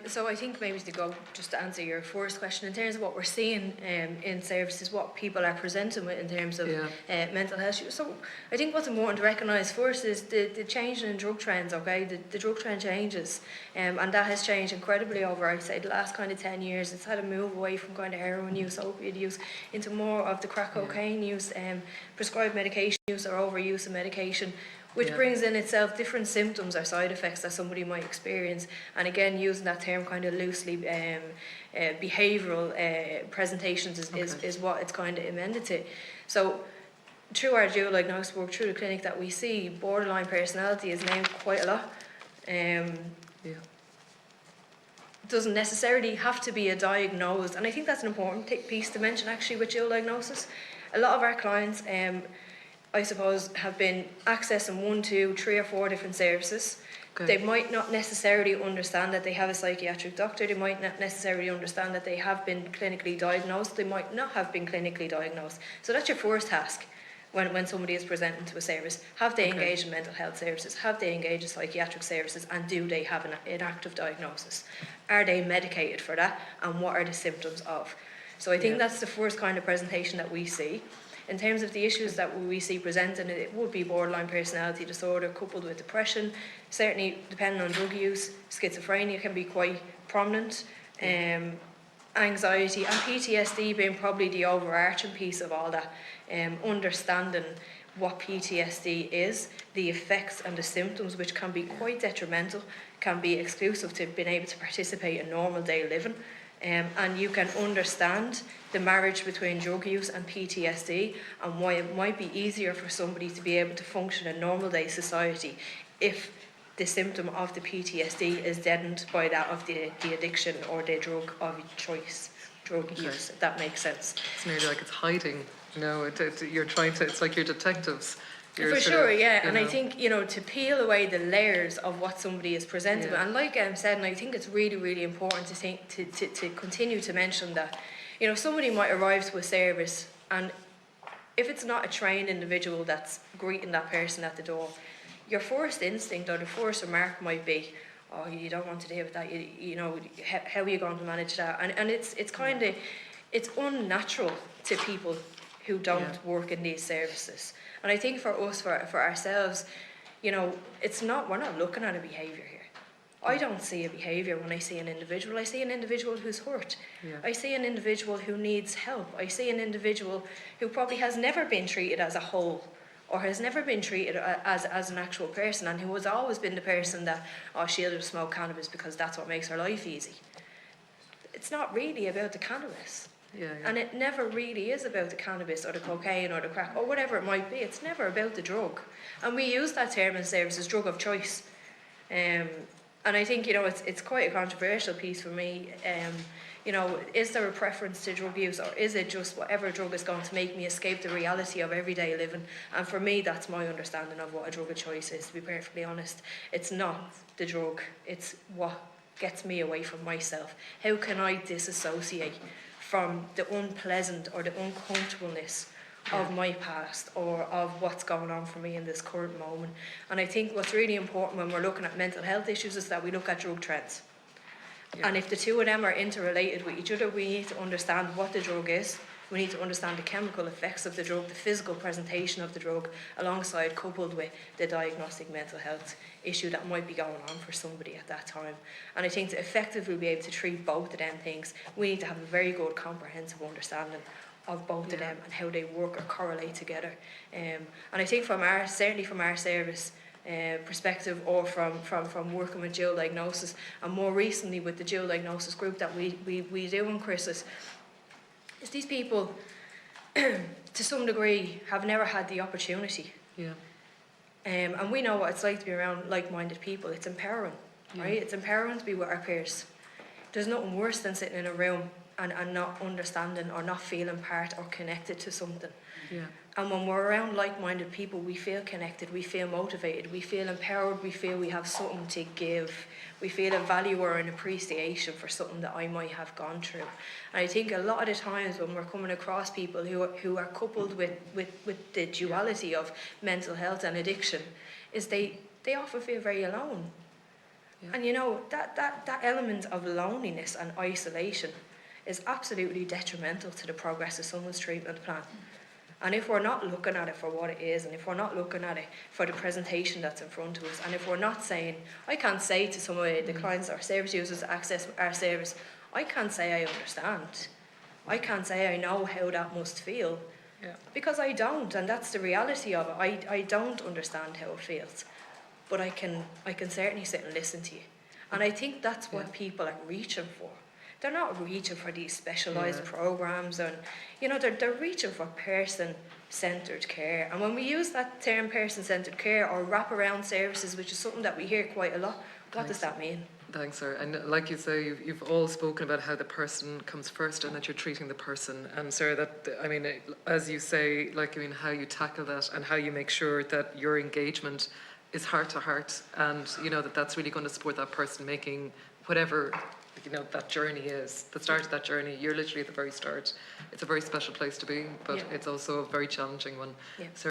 So I think maybe to go just to answer your first question in terms of what we're seeing in services, what people are presenting with in terms of mental health issues. So I think what's important to recognise first is the change in drug trends. Okay, the drug trend changes, and that has changed incredibly over, I'd say, the last kind of 10 years. It's had a move away from kind of heroin use, opiate use, into more of the crack cocaine use, prescribed medication use or overuse of medication, which brings in itself different symptoms or side effects that somebody might experience. And again, using that term kind of loosely, behavioural presentations is what it's kind of amended to. So through our dual diagnostic work, through the clinic that we see, borderline personality is named quite a lot. Doesn't necessarily have to be a diagnosed, and I think that's an important piece to mention actually with dual diagnosis. A lot of our clients, I suppose, have been accessing 1, 2, 3 or 4 different services. They might not necessarily understand that they have a psychiatric doctor. They might not necessarily understand that they have been clinically diagnosed. They might not have been clinically diagnosed. So that's your first task when somebody is presenting to a service. Have they engaged in mental health services? Have they engaged in psychiatric services? And do they have an active diagnosis? Are they medicated for that? And what are the symptoms of? So I think that's the first kind of presentation that we see. In terms of the issues that we see presented, it would be borderline personality disorder coupled with depression. Certainly, depending on drug use, schizophrenia can be quite prominent. Anxiety and PTSD being probably the overarching piece of all that. Understanding what PTSD is, the effects and the symptoms, which can be quite detrimental, can be exclusive to being able to participate in normal day living. And you can understand the marriage between drug use and PTSD and why it might be easier for somebody to be able to function in normal day society if the symptom of the PTSD is deadened by that of the addiction or the drug of choice, drug use, if that makes sense. It's nearly like it's hiding, you know, you're trying to, it's like you're detectives. For sure, and I think, to peel away the layers of what somebody is presented with, and like I said, and I think it's really, really important to think to continue to mention that, somebody might arrive to a service, and if it's not a trained individual that's greeting that person at the door, your first instinct or the first remark might be, "Oh, you don't want to deal with that. How are you going to manage that?" And it's kind of, it's unnatural to people who don't work in these services. And I think for us, for ourselves, it's not, we're not looking at a behaviour here. I don't see a behaviour when I see an individual. I see an individual who's hurt. I see an individual who needs help. I see an individual who probably has never been treated as a whole or has never been treated as an actual person, and who has always been the person that, she'll just smoke cannabis because that's what makes her life easy. It's not really about the cannabis. And it never really is about the cannabis or the cocaine or the crack or whatever it might be. It's never about the drug. And we use that term in services, drug of choice. And I think, it's quite a controversial piece for me. Is there a preference to drug use, or is it just whatever drug is going to make me escape the reality of everyday living? And for me, that's my understanding of what a drug of choice is, to be perfectly honest. It's not the drug, it's what gets me away from myself. How can I disassociate from the unpleasant or the uncomfortableness of my past or of what's going on for me in this current moment? And I think what's really important when we're looking at mental health issues is that we look at drug trends. And if the two of them are interrelated with each other, we need to understand what the drug is. We need to understand the chemical effects of the drug, the physical presentation of the drug, alongside coupled with the diagnostic mental health issue that might be going on for somebody at that time. And I think to effectively be able to treat both of them things, we need to have a very good comprehensive understanding of both of them and how they work or correlate together. And I think certainly from our service perspective, or from working with dual diagnosis, and more recently with the dual diagnosis group that we do in Chris's, is these people to some degree have never had the opportunity. And we know what it's like to be around like-minded people. It's empowering, right? It's empowering to be with our peers. There's nothing worse than sitting in a room and not understanding or not feeling part or connected to something. And when we're around like-minded people, we feel connected, we feel motivated, we feel empowered, we feel we have something to give, we feel a value or an appreciation for something that I might have gone through. And I think a lot of the times when we're coming across people who are coupled with the duality of mental health and addiction, is they often feel very alone. And that element of loneliness and isolation is absolutely detrimental to the progress of someone's treatment plan. And if we're not looking at it for what it is, and if we're not looking at it for the presentation that's in front of us, and if we're not saying, I can't say to some of the clients or service users that access our service, I can't say I understand. I can't say I know how that must feel. Because I don't, and that's the reality of it. I don't understand how it feels. But I can certainly sit and listen to you. And I think that's what people are reaching for. They're not reaching for these specialised programmes, and they're reaching for person-centred care. And when we use that term person-centred care or wraparound services, which is something that we hear quite a lot, what does that mean? Thanks, sir. And like you say, you've all spoken about how the person comes first and that you're treating the person. And sir, as you say, how you tackle that and how you make sure that your engagement is heart to heart, and that's really going to support that person making whatever that journey is, the start of that journey. You're literally at the very start. It's a very special place to be, but it's also a very challenging one. So